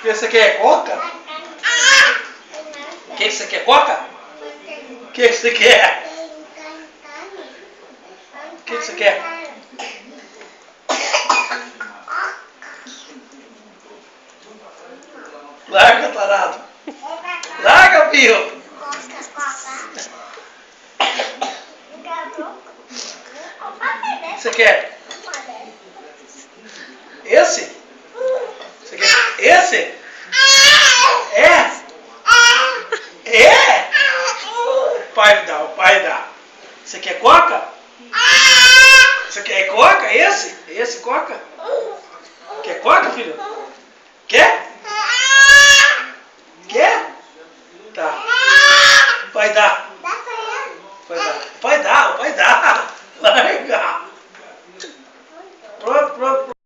que você quer? Coca? O que você quer? Coca? O que você quer? O que você quer? Larga, tarado. Larga, filho. O que você quer? Esse? Você quer esse? É? É? O pai dá. Você quer coca? Você quer coca? Esse? Esse coca? Quer coca, filho? Quer? Quer? Tá. O pai dá. O pai dá. O pai dá. Larga.